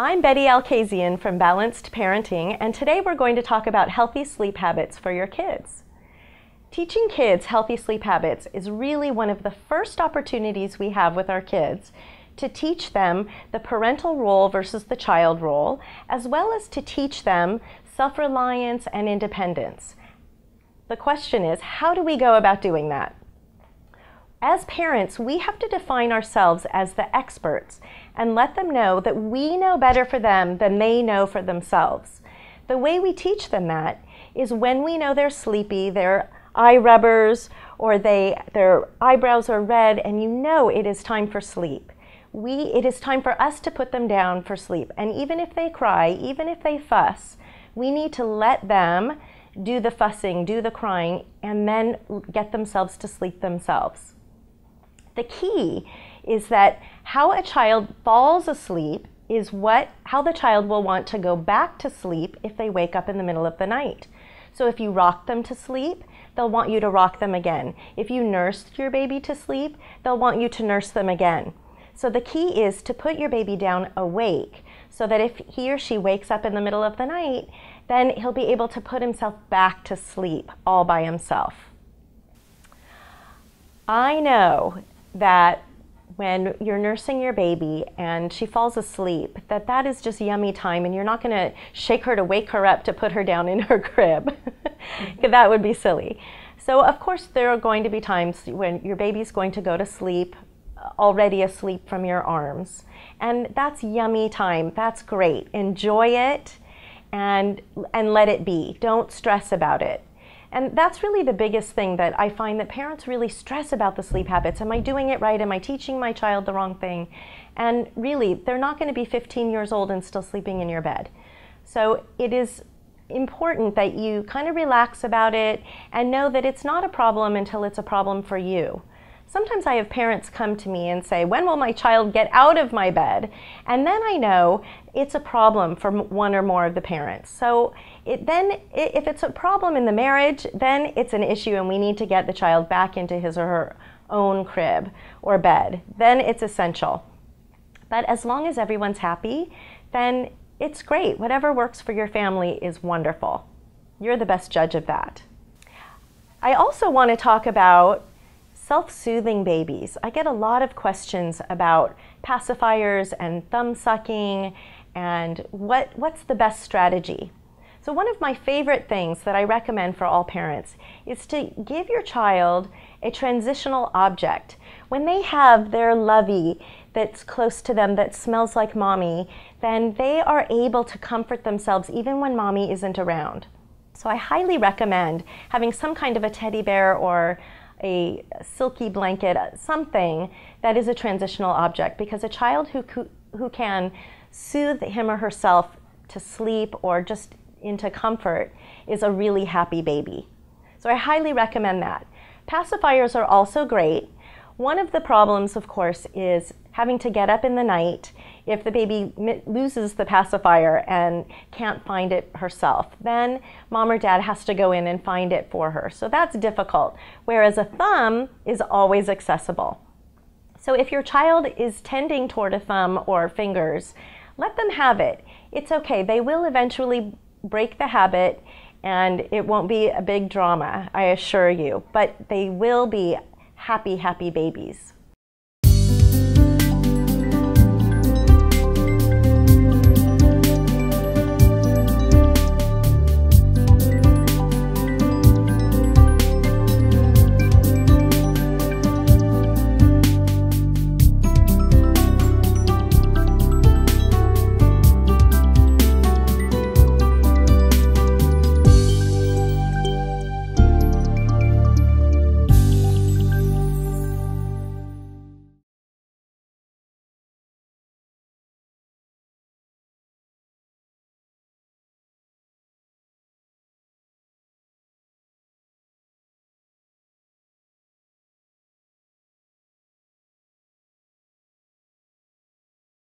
I'm Betty Alkazian from Balanced Parenting, and today we're going to talk about healthy sleep habits for your kids. Teaching kids healthy sleep habits is really one of the first opportunities we have with our kids to teach them the parental role versus the child role, as well as to teach them self-reliance and independence. The question is, how do we go about doing that? As parents, we have to define ourselves as the experts and let them know that we know better for them than they know for themselves. The way we teach them that is when we know they're sleepy, their eye rubbers, or their eyebrows are red, and you know it is time for sleep. It is time for us to put them down for sleep. And even if they cry, even if they fuss, we need to let them do the fussing, do the crying, and then get themselves to sleep themselves. The key is that how a child falls asleep is how the child will want to go back to sleep if they wake up in the middle of the night. So if you rock them to sleep, they'll want you to rock them again. If you nursed your baby to sleep, they'll want you to nurse them again. So the key is to put your baby down awake so that if he or she wakes up in the middle of the night, then he'll be able to put himself back to sleep all by himself. I know that when you're nursing your baby and she falls asleep, that is just yummy time, and you're not going to shake her to wake her up to put her down in her crib. That would be silly. So of course there are going to be times when your baby's going to go to sleep already asleep from your arms, and that's yummy time. That's great. Enjoy it and let it be. Don't stress about it. And that's really the biggest thing that I find that parents really stress about the sleep habits. Am I doing it right? Am I teaching my child the wrong thing? And really, they're not going to be 15 years old and still sleeping in your bed. So it is important that you kind of relax about it and know that it's not a problem until it's a problem for you. Sometimes I have parents come to me and say, when will my child get out of my bed? And then I know it's a problem for one or more of the parents. So if it's a problem in the marriage, then it's an issue and we need to get the child back into his or her own crib or bed. Then it's essential. But as long as everyone's happy, then it's great. Whatever works for your family is wonderful. You're the best judge of that. I also want to talk about self-soothing babies. I get a lot of questions about pacifiers and thumb sucking and what's the best strategy. So one of my favorite things that I recommend for all parents is to give your child a transitional object. When they have their lovey that's close to them that smells like mommy, then they are able to comfort themselves even when mommy isn't around. So I highly recommend having some kind of a teddy bear or a silky blanket, something that is a transitional object, because a child who can soothe him or herself to sleep or just into comfort is a really happy baby. So I highly recommend that. Pacifiers are also great. One of the problems, of course, is having to get up in the night if the baby loses the pacifier and can't find it herself. Then mom or dad has to go in and find it for her. So that's difficult, whereas a thumb is always accessible. So if your child is tending toward a thumb or fingers, let them have it. It's okay. They will eventually break the habit and it won't be a big drama, I assure you, but they will be happy, happy babies.